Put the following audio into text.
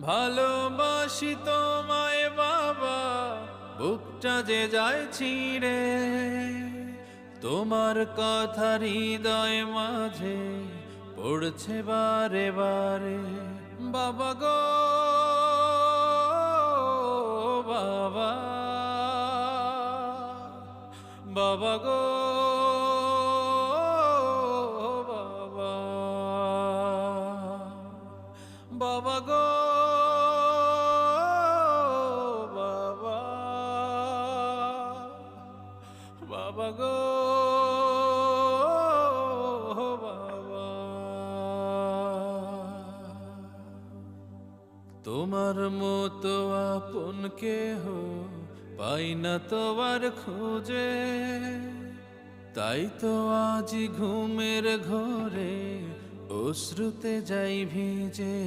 ভালোবাসি তোমায় বাবা, বুকটা যে যায় ছিঁড়ে, তোমার কথা হৃদয় মাঝে পড়ছে বারে বারে। বাবা গো বাবা, বাবা গো বাবা, বাবা গো বাবা, বাবা গো বাবা। তোমার মতো আপন কেহ পাই না তোমার খোঁজে, তাই তো আজ ঘুমের ঘরে অশ্রুতে যাই ভিজে।